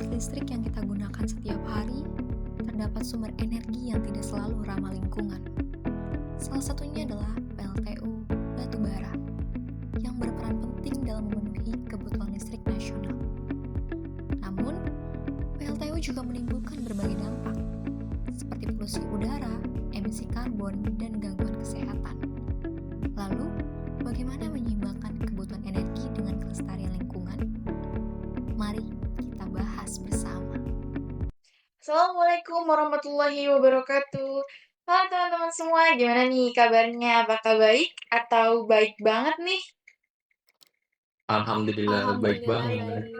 alat listrik yang kita gunakan setiap hari, terdapat sumber energi yang tidak selalu ramah lingkungan. Salah satunya adalah PLTU batubara, yang berperan penting dalam memenuhi kebutuhan listrik nasional. Namun, PLTU juga menimbulkan berbagai dampak, seperti polusi udara, emisi karbon, dan gangguan kesehatan. Lalu, bagaimana menyeimbangkan kebutuhan energi dengan kelestarian lingkungan? Mari kita bahas bersama. Assalamualaikum warahmatullahi wabarakatuh. Halo teman-teman semua, gimana nih kabarnya? Apakah baik atau baik banget nih? Alhamdulillah baik Alhamdulillah banget. baik.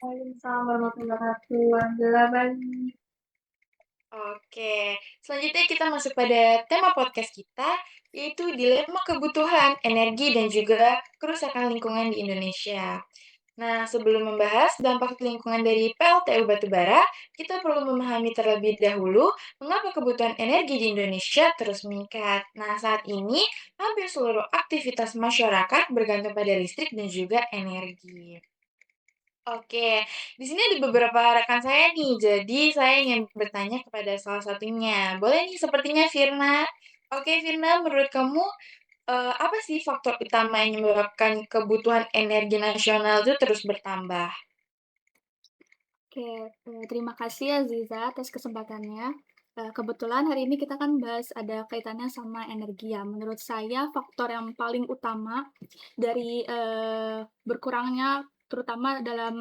Waalaikumsalam warahmatullahi wabarakatuh. Alhamdulillah baik. Oke, selanjutnya kita masuk pada tema podcast kita, yaitu dilema kebutuhan energi dan juga kerusakan lingkungan di Indonesia. Nah, sebelum membahas dampak lingkungan dari PLTU batubara, kita perlu memahami terlebih dahulu mengapa kebutuhan energi di Indonesia terus meningkat. Nah, saat ini hampir seluruh aktivitas masyarakat bergantung pada listrik dan juga energi. Oke, di sini ada beberapa rekan saya nih, jadi saya ingin bertanya kepada salah satunya. Boleh nih sepertinya Firna. Oke, Firna, menurut kamu apa sih faktor utama yang menyebabkan kebutuhan energi nasional itu terus bertambah? Oke, terima kasih ya Ziza atas kesempatannya. Kebetulan hari ini kita kan bahas ada kaitannya sama energi ya. Menurut saya faktor yang paling utama dari, berkurangnya terutama dalam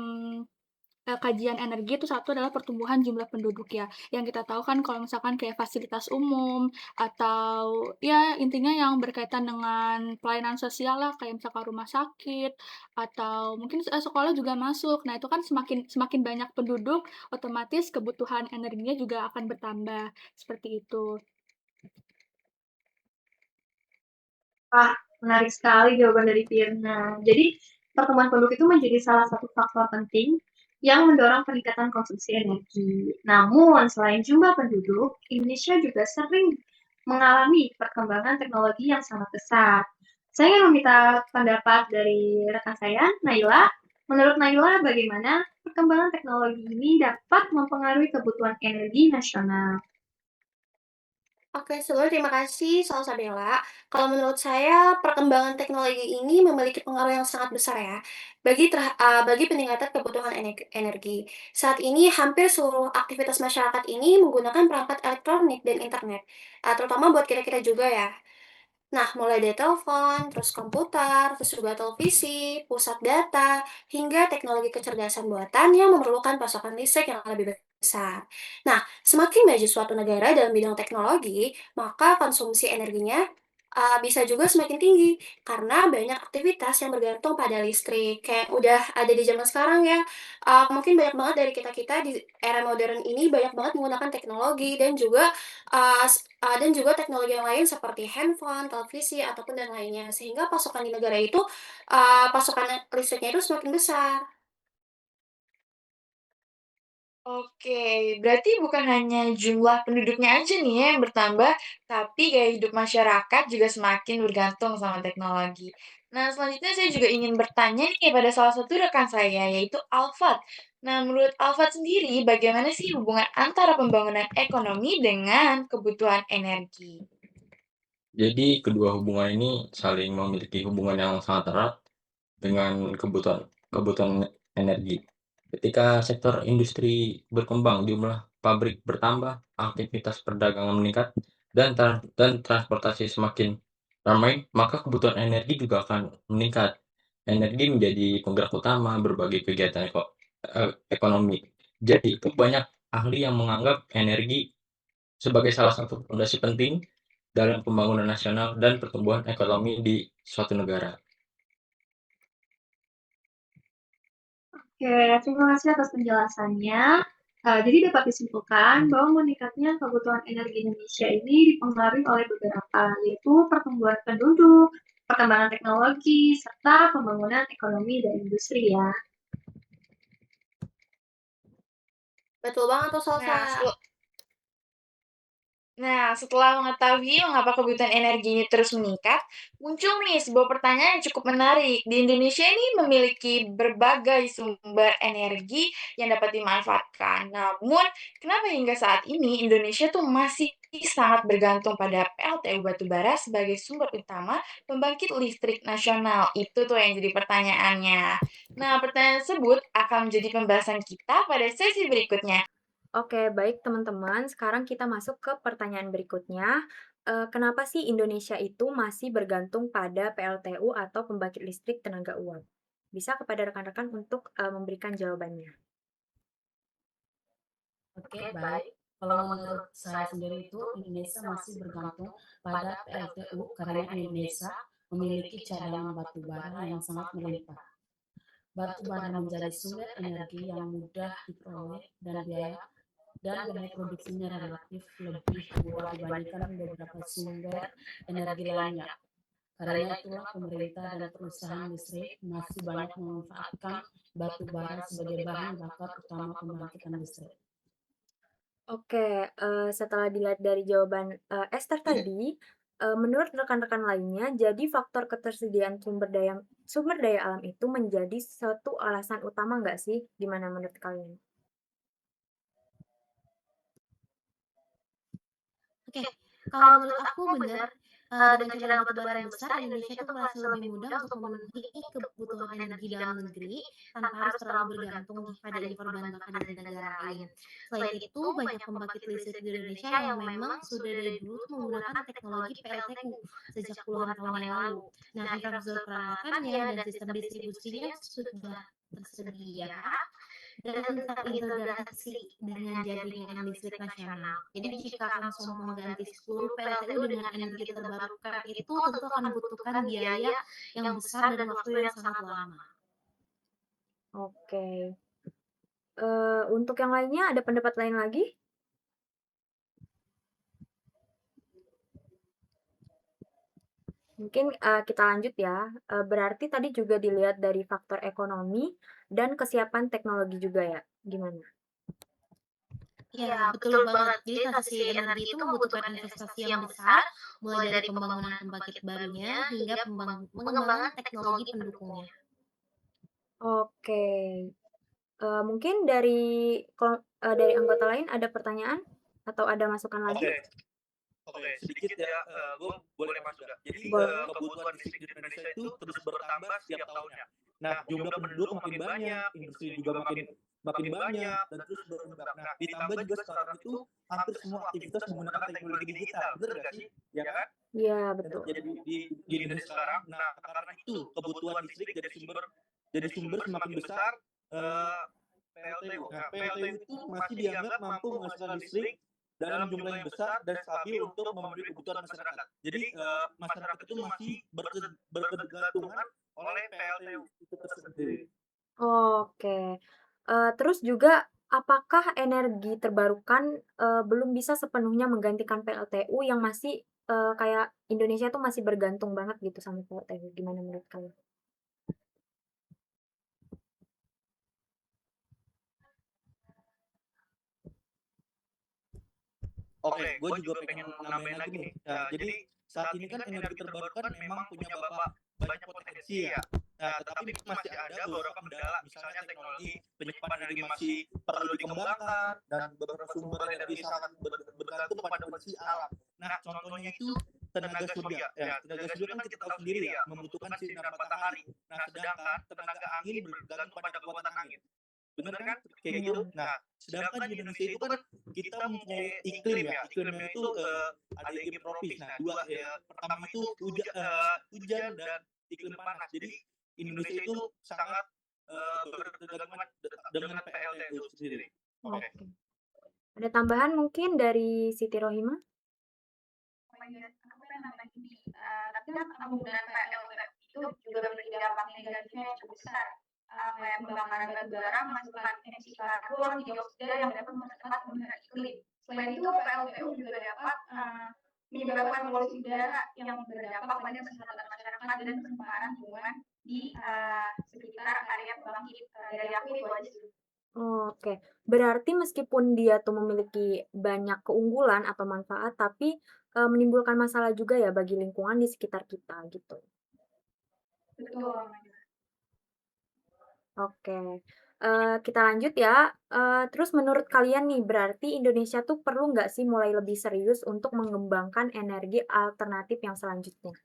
kajian energi itu satu adalah pertumbuhan jumlah penduduk ya, yang kita tahu kan kalau misalkan kayak fasilitas umum atau ya intinya yang berkaitan dengan pelayanan sosial lah, kayak misalkan rumah sakit atau mungkin, sekolah juga masuk. Nah itu kan semakin semakin banyak penduduk, otomatis kebutuhan energinya juga akan bertambah, seperti itu. Wah, menarik sekali jawaban dari Firna. Jadi, pertumbuhan penduduk itu menjadi salah satu faktor penting yang mendorong peningkatan konsumsi energi. Namun, selain jumlah penduduk, Indonesia juga sering mengalami perkembangan teknologi yang sangat pesat. Saya ingin meminta pendapat dari rekan saya, Naila. Menurut Naila, bagaimana perkembangan teknologi ini dapat mempengaruhi kebutuhan energi nasional? Oke, sebelumnya terima kasih Salsabella. Kalau menurut saya, perkembangan teknologi ini memiliki pengaruh yang sangat besar ya, bagi peningkatan kebutuhan energi. Saat ini, hampir seluruh aktivitas masyarakat ini menggunakan perangkat elektronik dan internet, terutama buat kita-kita juga ya. Nah, mulai dari telepon, terus komputer, terus juga televisi, pusat data, hingga teknologi kecerdasan buatan yang memerlukan pasokan listrik yang lebih besar. Nah, semakin maju suatu negara dalam bidang teknologi, maka konsumsi energinya bisa juga semakin tinggi karena banyak aktivitas yang bergantung pada listrik. Kayak udah ada di zaman sekarang ya, mungkin banyak banget dari kita-kita di era modern ini banyak banget menggunakan teknologi dan juga teknologi yang lain seperti handphone, televisi, ataupun dan lainnya. Sehingga pasokan di negara itu, pasokan listriknya itu semakin besar. Oke, berarti bukan hanya jumlah penduduknya aja nih ya yang bertambah, tapi gaya hidup masyarakat juga semakin bergantung sama teknologi. Nah, selanjutnya saya juga ingin bertanya nih pada salah satu rekan saya, yaitu Alfat. Nah, menurut Alfat sendiri, bagaimana sih hubungan antara pembangunan ekonomi dengan kebutuhan energi? Jadi kedua hubungan ini saling memiliki hubungan yang sangat erat dengan kebutuhan kebutuhan energi. Ketika sektor industri berkembang, jumlah pabrik bertambah, aktivitas perdagangan meningkat, dan transportasi semakin ramai, maka kebutuhan energi juga akan meningkat. Energi menjadi penggerak utama berbagai kegiatan ekonomi. Jadi itu banyak ahli yang menganggap energi sebagai salah satu fondasi penting dalam pembangunan nasional dan pertumbuhan ekonomi di suatu negara. Oke, terima kasih atas penjelasannya. Jadi dapat disimpulkan bahwa meningkatnya kebutuhan energi Indonesia ini dipengaruhi oleh beberapa, yaitu pertumbuhan penduduk, perkembangan teknologi, serta pembangunan ekonomi dan industri ya. Betul banget tuh, Salsa. Nah, Nah, setelah mengetahui mengapa kebutuhan energi ini terus meningkat, muncul nih sebuah pertanyaan yang cukup menarik. Di Indonesia ini memiliki berbagai sumber energi yang dapat dimanfaatkan. Namun, kenapa hingga saat ini Indonesia tuh masih sangat bergantung pada PLTU batubara sebagai sumber utama pembangkit listrik nasional? Itu tuh yang jadi pertanyaannya. Nah, pertanyaan tersebut akan menjadi pembahasan kita pada sesi berikutnya. Oke, baik teman-teman. Sekarang kita masuk ke pertanyaan berikutnya. Kenapa sih Indonesia itu masih bergantung pada PLTU atau pembangkit listrik tenaga uap? Bisa kepada rekan-rekan untuk memberikan jawabannya. Oke, baik. Kalau menurut saya sendiri itu Indonesia masih bergantung pada PLTU karena Indonesia memiliki cadangan batu bara yang sangat melimpah. Batu bara menjadi sumber energi yang mudah diperoleh dan biaya produksinya relatif lebih murah dibandingkan beberapa sumber energi lainnya. Karena itulah pemerintah dan perusahaan listrik masih banyak memanfaatkan batu bara sebagai bahan bakar utama pembangkitan listrik. Oke, setelah dilihat dari jawaban, Esther tadi, menurut rekan-rekan lainnya, jadi faktor ketersediaan sumber daya alam itu menjadi suatu alasan utama nggak sih? Gimana menurut kalian? Oke, kalau menurut aku benar, dengan cadangan batubara yang besar, Indonesia tuh merasa lebih mudah untuk memenuhi kebutuhan energi dalam negeri tanpa harus terlalu bergantung pada impor bahan bakar dari negara lain. Selain itu, banyak pembangkit listrik di Indonesia yang memang sudah dari dulu tuh menggunakan teknologi PLTU sejak puluhan tahun yang lalu. Nah, infrastruktur peralatannya dan sistem distribusinya sudah tersedia dan terintegrasi dengan jaringan listrik nasional. Jadi jika langsung mengganti seluruh PLTU dengan energi terbarukan itu tentu akan membutuhkan biaya yang besar dan waktu yang sangat lama. Oke, untuk yang lainnya ada pendapat lain lagi? Mungkin, kita lanjut ya, berarti tadi juga dilihat dari faktor ekonomi dan kesiapan teknologi juga ya, gimana? Iya, betul banget. Jadi transisi energi itu membutuhkan investasi yang besar, mulai dari pembangunan pembangkit barunya hingga pengembangan teknologi pendukungnya. Oke, mungkin dari anggota lain ada pertanyaan atau ada masukan lagi? Oke, sedikit ya, gue boleh masuk nggak? Jadi Boleh. kebutuhan listrik di Indonesia itu terus bertambah setiap tahunnya. Nah, jumlah penduduk makin banyak, industri juga makin banyak dan terus berkembang. Nah, ditambah juga sekarang itu hampir semua aktivitas menggunakan teknologi digital, bener nggak sih? Ya kan? Iya, Dan betul. jadi di Indonesia sekarang, nah karena itu kebutuhan listrik jadi sumber semakin besar. eh, PLTU. Nah, PLTU itu masih dianggap mampu menghasilkan listrik dalam jumlah yang besar dan stabil untuk memenuhi kebutuhan masyarakat. Jadi masyarakat itu masih berketergantungan oleh PLTU itu tersendiri. Oke, terus juga apakah energi terbarukan, belum bisa sepenuhnya menggantikan PLTU yang masih, kayak Indonesia tuh masih bergantung banget gitu sama PLTU, gimana menurut kalian? Oke, gue juga pengen nambahin lagi nih. Nah, jadi saat ini kan energi terbarukan memang punya banyak potensi ya. Nah, tetapi masih ada beberapa kendala, misalnya teknologi penyimpanan energi masih perlu dikembangkan dan beberapa sumber energi sangat bergantung pada kondisi alam. Nah, contohnya itu tenaga surya. Ya, tenaga surya kan kita tahu sendiri ya, membutuhkan sinar matahari. Nah, sedangkan tenaga angin bergantung pada kekuatan angin. Bener kan? Kayak gitu. Nah, sedangkan di Indonesia itu kan kita mempunyai iklim ya. Iklimnya itu ada iklim tropis. Nah, dua ya. Pertama itu hujan dan iklim panas. Jadi Indonesia itu sangat bergantungan dengan PLTU sendiri. Oke. Oke. Ada tambahan mungkin dari Siti Rohimah? Aku pengen nambahin ini, tapi kan penggunaan PLTU itu juga memiliki dampak negatifnya yang cukup besar. Kayak pembakaran batu bara menghasilkan emisi karbon dioksida yang dapat mempercepat perubahan iklim. Selain itu, PLTU juga dapat menyebabkan polusi udara yang berdampak pada kesehatan masyarakat dan pencemaran lingkungan di sekitar area pembangkit. Dari aku itu aja sih. Oke, berarti meskipun dia tuh memiliki banyak keunggulan atau manfaat, tapi, menimbulkan masalah juga ya bagi lingkungan di sekitar kita, gitu. Betul. Oke, kita lanjut ya, terus menurut kalian nih, berarti Indonesia tuh perlu nggak sih mulai lebih serius untuk mengembangkan energi alternatif yang selanjutnya?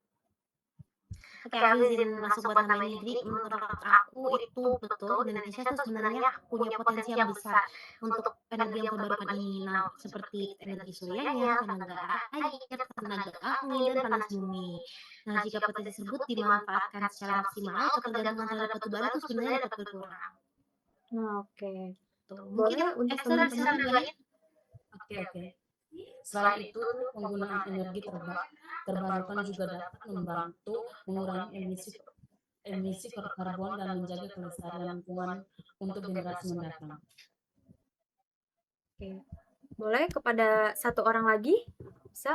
Oke, aku izin masuk buat nambahin nih. Jadi menurut aku itu betul Indonesia tuh sebenarnya punya potensi yang besar untuk energi yang terbarukan ini. Nah, seperti energi suryanya, tenaga air, tenaga angin, dan panas bumi. Nah, jika potensi tersebut dimanfaatkan secara maksimal, ketergantungan terhadap batu bara itu sebenarnya dapat berkurang. Nah, oke. Tuh, mungkin Boleh untuk Esther bisa teman-teman nambahin? Oke. Selain itu, penggunaan energi terbarukan juga dapat membantu mengurangi emisi karbon dan menjaga kelestarian lingkungan untuk generasi mendatang. oke. Boleh kepada satu orang lagi? Bisa?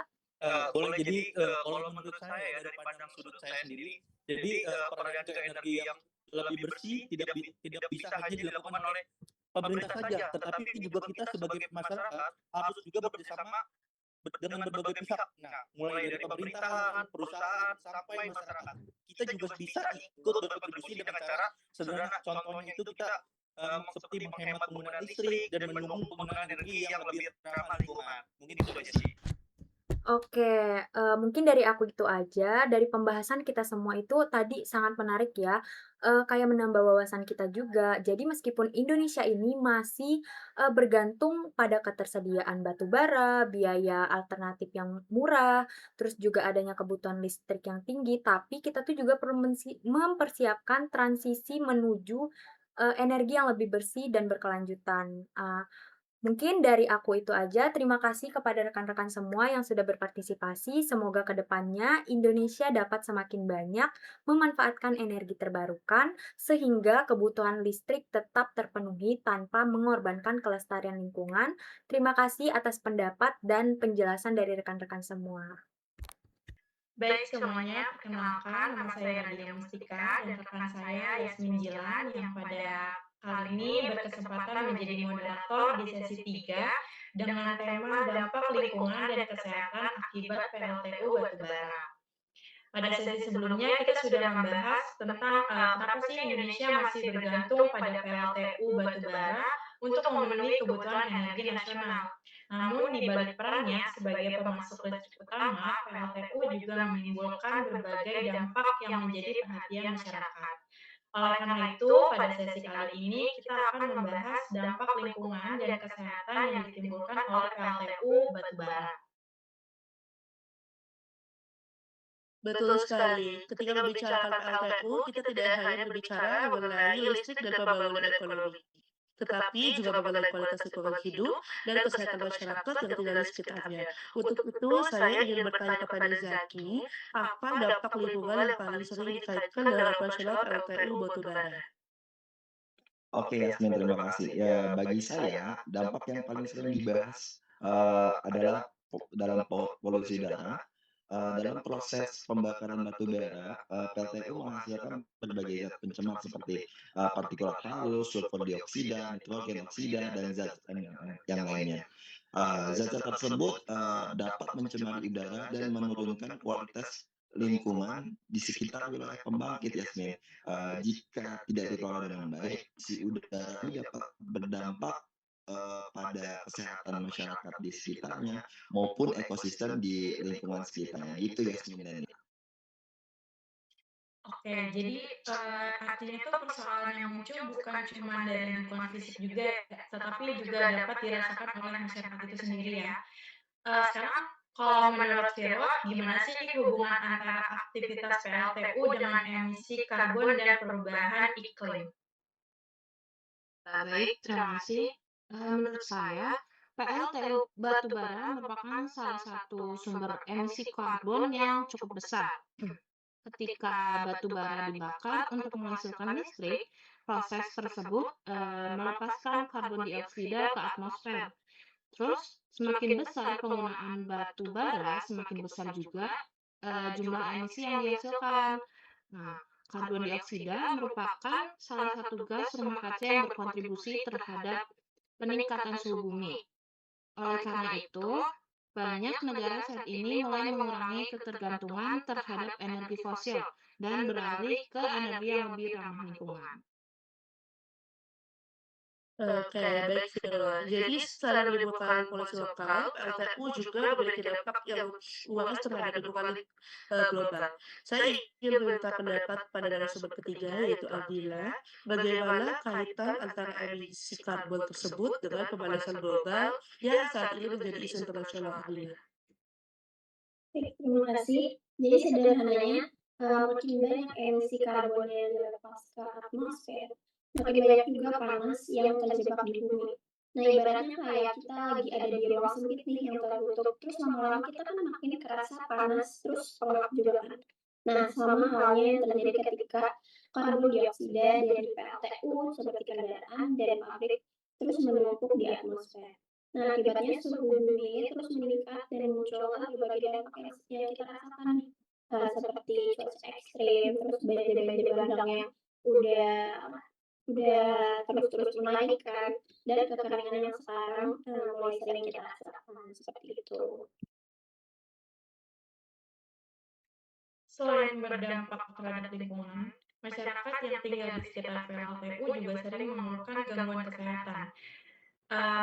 Boleh jadi kalau menurut saya ya dari pandang sudut saya sendiri, jadi peralihan ke energi yang lebih bersih tidak bisa hanya dilakukan oleh pemerintah saja, tetapi juga kita sebagai masyarakat harus juga bekerjasama dengan berbagai pihak. Nah, mulai dari pemerintahan, perusahaan, sampai masyarakat. Kita juga bisa ikut berkontribusi dengan cara sederhana. Contohnya itu kita seperti menghemat penggunaan listrik dan mendukung penggunaan energi yang lebih ramah lingkungan. Mungkin itu aja sih. Oke, mungkin dari aku itu aja, dari pembahasan kita semua itu tadi sangat menarik ya, kayak menambah wawasan kita juga. Jadi meskipun Indonesia ini masih, bergantung pada ketersediaan batu bara, biaya alternatif yang murah, terus juga adanya kebutuhan listrik yang tinggi, tapi kita tuh juga perlu mempersiapkan transisi menuju, energi yang lebih bersih dan berkelanjutan. Mungkin dari aku itu aja. Terima kasih kepada rekan-rekan semua yang sudah berpartisipasi. Semoga ke depannya Indonesia dapat semakin banyak memanfaatkan energi terbarukan sehingga kebutuhan listrik tetap terpenuhi tanpa mengorbankan kelestarian lingkungan. Terima kasih atas pendapat dan penjelasan dari rekan-rekan semua. Baik semuanya, perkenalkan nama saya Nadia Mustika dan rekan saya Yasmin Jilan yang pada kali ini berkesempatan menjadi moderator di sesi 3 dengan tema dampak lingkungan dan kesehatan akibat PLTU batubara. Pada sesi sebelumnya kita sudah membahas tentang kenapa sih Indonesia masih bergantung pada PLTU batubara untuk memenuhi kebutuhan energi nasional. Namun di balik perannya sebagai pemasok listrik utama, PLTU juga menimbulkan berbagai dampak yang menjadi perhatian masyarakat. Oleh karena itu, pada sesi kali ini kita akan membahas dampak lingkungan dan kesehatan yang ditimbulkan oleh PLTU batubara. Betul sekali. Ketika membicarakan PLTU, kita tidak hanya berbicara mengenai listrik dan pembangunan ekonomi, tetapi juga mengenai kualitas lingkungan hidup dan kesehatan masyarakat yang tinggal di sekitarnya. Untuk itu, saya ingin bertanya kepada Zaki, apa dampak lingkungan yang paling sering dikaitkan dengan operasional PLTU batubara? Oke, Yasmin, terima kasih. Ya, bagi saya, dampak yang paling sering dibahas adalah dalam polusi udara. Dalam proses pembakaran batu bara, PLTU menghasilkan berbagai zat pencemar seperti partikulat halus, sulfur dioksida, nitrogen oksida, dan zat yang lainnya. Zat-zat tersebut dapat mencemari udara dan menurunkan kualitas lingkungan di sekitar wilayah pembangkit, Yasmin. Jika tidak dikelola dengan baik, si udara ini dapat berdampak pada kesehatan masyarakat di sekitarnya maupun ekosistem di lingkungan sekitarnya. Gitu, Yasmin dan Nia. Oke, jadi artinya itu persoalan yang muncul bukan cuma dari lingkungan fisik juga, ya, tetapi juga dapat dirasakan oleh masyarakat itu sendiri ya. Sekarang kalau menurut Viro, gimana sih hubungan antara aktivitas PLTU dengan emisi karbon dan perubahan iklim? Baik, terima kasih. Menurut saya, PLTU batubara merupakan salah satu sumber emisi karbon yang cukup besar. Ketika batu bara dibakar untuk menghasilkan listrik, proses tersebut melepaskan karbon dioksida ke atmosfer. Terus, semakin besar penggunaan batu bara, semakin besar juga jumlah emisi yang dihasilkan. Nah, Karbon dioksida merupakan salah satu gas rumah kaca yang berkontribusi terhadap peningkatan suhu bumi. Oleh karena itu, banyak negara saat ini mulai mengurangi ketergantungan terhadap energi fosil dan beralih ke energi yang lebih ramah lingkungan. Oke, baik Firwa. Jadi selain menimbulkan polusi lokal, PLTU juga memiliki dampak yang luas terhadap lingkungan global. Saya ingin meminta pendapat pada narasumber ketiga, yaitu Aldila, bagaimana kaitan antara emisi karbon tersebut dengan pemanasan global yang saat ini menjadi isu internasional, Aldila? Terima kasih. Jadi sederhananya, makin banyak emisi karbon yang dilepas ke atmosfer, makin banyak juga panas yang terjebak di bumi. Nah, ibaratnya kayak kita lagi ada di ruang sempit nih yang tertutup, terus lama-lama kita kan makin kerasa panas, terus pengap juga kan. Nah, sama halnya yang terjadi ketika karbon dioksida dari PLTU seperti kendaraan dan pabrik terus menumpuk di atmosfer. Nah, akibatnya suhu bumi terus meningkat dan muncullah berbagai dampak yang kita rasakan nih. Seperti cuaca ekstrim, terus banjir-banjir bandang yang udah udah terus-terus menaik kan, dan kekeringan yang sekarang mulai sering kita rasakan seperti itu. Selain berdampak terhadap lingkungan, masyarakat yang tinggal di sekitar PLTU juga sering mengeluhkan gangguan kesehatan.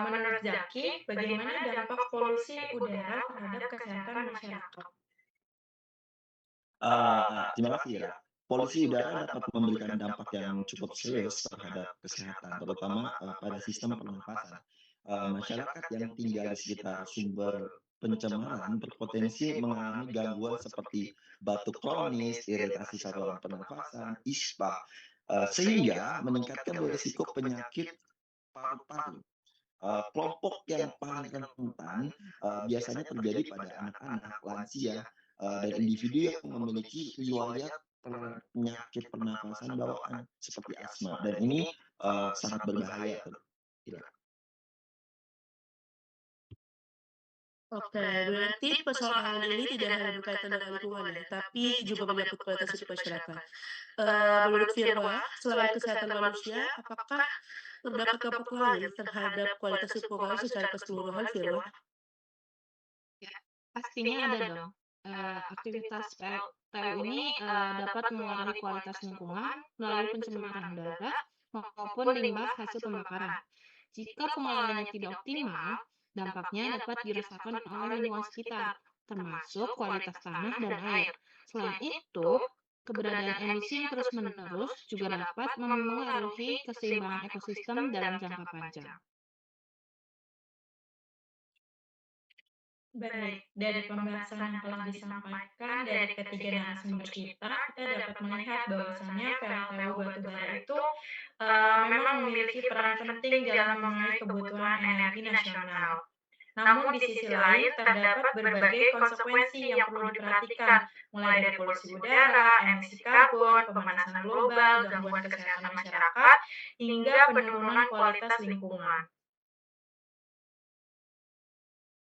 Menurut Zaki, bagaimana dampak polusi udara terhadap kesehatan masyarakat? Terima kasih ya. Polusi udara dapat memberikan dampak yang cukup serius terhadap kesehatan, terutama pada sistem pernapasan. Masyarakat yang tinggal di sekitar sumber pencemaran berpotensi mengalami gangguan seperti batuk kronis, iritasi saluran pernapasan, ISPA, sehingga meningkatkan risiko penyakit paru-paru. Kelompok yang paling rentan biasanya terjadi pada anak-anak, lansia, dan individu yang memiliki riwayat penyakit pernapasan bawaan seperti asma, dan ini sangat berbahaya tuh. Iya. Oke, berarti persoalan ini tidak hanya berkaitan dengan lingkungan ya, tapi juga menyangkut kualitas hidup masyarakat. Menurut Firwa, selain kesehatan manusia, apakah terdapat dampak lain terhadap kualitas lingkungan secara keseluruhan, Firwa? Ya, pastinya ada dong. Aktivitas PLTU ini dapat mengurangi kualitas lingkungan melalui pencemaran udara maupun limbah hasil pembakaran. Jika pengelolaannya tidak optimal, dampaknya dapat dirasakan oleh lingkungan sekitar, termasuk kualitas tanah dan air. Selain itu, keberadaan emisi yang terus-menerus juga dapat memengaruhi keseimbangan ekosistem dalam jangka panjang. Baik, dari pembahasan yang telah disampaikan dari ketiga narasumber kita dapat melihat bahwasannya PLTU batubara itu memang memiliki peran penting dalam memenuhi kebutuhan energi nasional. Namun di sisi lain terdapat berbagai konsekuensi yang perlu diperhatikan, mulai dari polusi udara, emisi karbon, pemanasan global, gangguan kesehatan masyarakat, hingga penurunan kualitas lingkungan.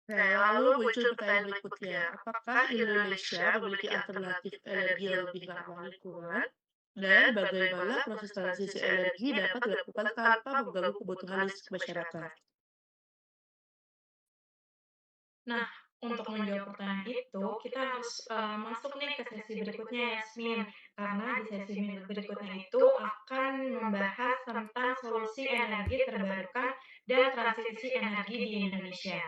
Nah, lalu muncul pertanyaan berikutnya, apakah Indonesia memiliki alternatif energi yang lebih ramah lingkungan? Dan bagaimana proses transisi energi dapat dilakukan tanpa mengganggu kebutuhan listrik masyarakat? Nah, untuk menjawab pertanyaan itu, kita harus masuk nih ke sesi berikutnya, Yasmin. Karena di sesi berikutnya itu akan membahas tentang solusi energi terbarukan dan transisi energi di Indonesia.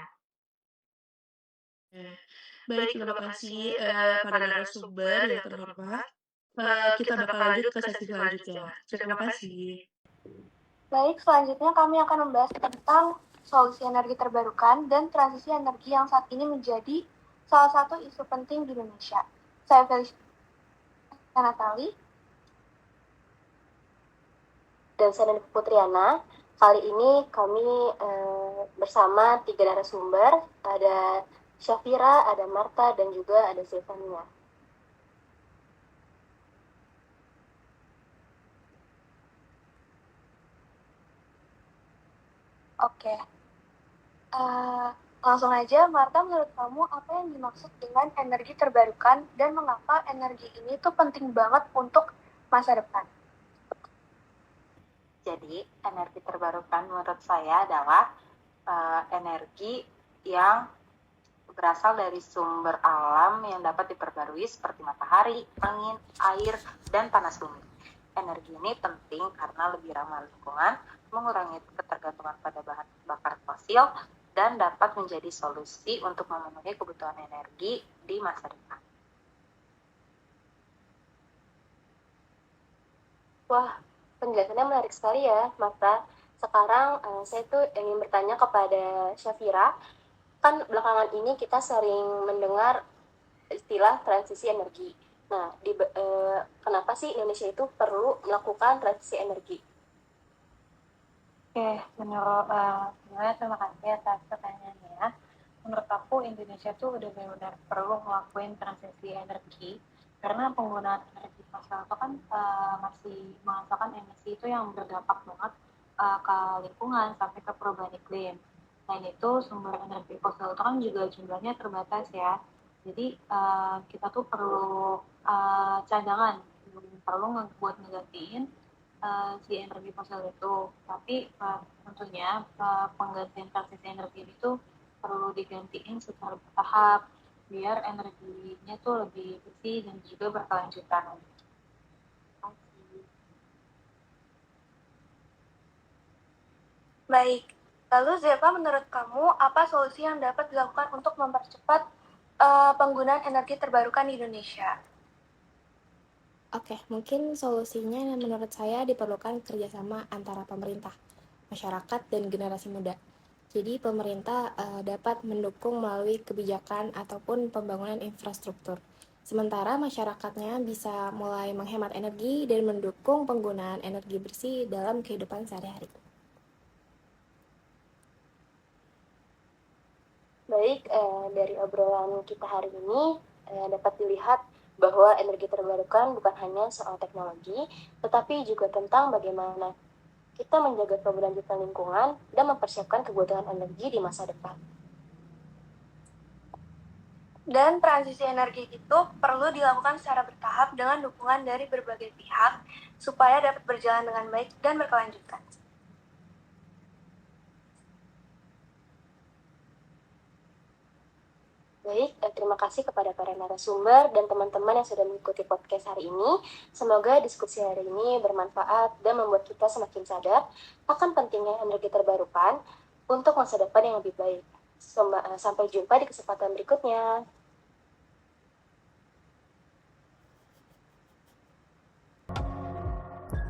Baik, terima kasih para narasumber yang terhormat. Kita bakal lanjut ke sesi selanjutnya. Terima kasih. Baik, selanjutnya kami akan membahas tentang solusi energi terbarukan dan transisi energi yang saat ini menjadi salah satu isu penting di Indonesia. Saya Felicia Natali dan saya Putriana. Kali ini kami bersama 3 narasumber, ada Syafira, ada Marta, dan juga ada Stefania. Oke. Langsung aja, Marta, menurut kamu apa yang dimaksud dengan energi terbarukan dan mengapa energi ini tuh penting banget untuk masa depan. Jadi, energi terbarukan menurut saya adalah energi yang berasal dari sumber alam yang dapat diperbarui seperti matahari, angin, air, dan panas bumi. Energi ini penting karena lebih ramah lingkungan, mengurangi ketergantungan pada bahan bakar fosil, dan dapat menjadi solusi untuk memenuhi kebutuhan energi di masa depan. Wah, penjelasannya menarik sekali ya, Marta. Sekarang saya tuh ingin bertanya kepada Syafira. Kan belakangan ini kita sering mendengar istilah transisi energi. Nah, kenapa sih Indonesia itu perlu melakukan transisi energi? Oke, sebenarnya terima kasih atas pertanyaannya. Menurut aku Indonesia tuh udah benar-benar perlu ngelakuin transisi energi karena penggunaan energi fosil itu kan masih menghasilkan emisi itu yang berdampak banget ke lingkungan sampai ke perubahan iklim. Selain itu sumber energi fosil itu kan juga jumlahnya terbatas ya. Jadi kita tuh perlu cadangan, perlu buat ngegantiin si energi fosil itu. Tapi tentunya penggantian transisi energi itu perlu digantiin secara bertahap biar energinya tuh lebih bersih dan juga berkelanjutan. Baik, lalu Zeva, menurut kamu apa solusi yang dapat dilakukan untuk mempercepat penggunaan energi terbarukan di Indonesia? Oke, mungkin solusinya menurut saya diperlukan kerjasama antara pemerintah, masyarakat, dan generasi muda. Jadi pemerintah dapat mendukung melalui kebijakan ataupun pembangunan infrastruktur. Sementara masyarakatnya bisa mulai menghemat energi dan mendukung penggunaan energi bersih dalam kehidupan sehari-hari. Baik, dari obrolan kita hari ini dapat dilihat bahwa energi terbarukan bukan hanya soal teknologi, tetapi juga tentang bagaimana kita menjaga keberlanjutan lingkungan dan mempersiapkan kebutuhan energi di masa depan. Dan transisi energi itu perlu dilakukan secara bertahap dengan dukungan dari berbagai pihak supaya dapat berjalan dengan baik dan berkelanjutan. Baik, terima kasih kepada para narasumber dan teman-teman yang sudah mengikuti podcast hari ini. Semoga diskusi hari ini bermanfaat dan membuat kita semakin sadar akan pentingnya energi terbarukan untuk masa depan yang lebih baik. Sampai jumpa di kesempatan berikutnya.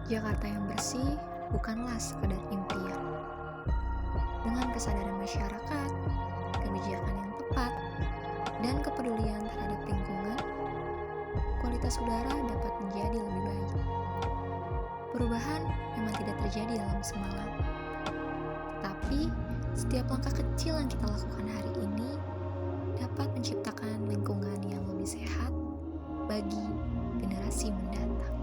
Jakarta yang bersih bukanlah sekedar impian. Dengan kesadaran masyarakat, kebijakan yang tepat, dan kepedulian terhadap lingkungan, kualitas udara dapat menjadi lebih baik. Perubahan memang tidak terjadi dalam semalam. Tetapi, setiap langkah kecil yang kita lakukan hari ini dapat menciptakan lingkungan yang lebih sehat bagi generasi mendatang.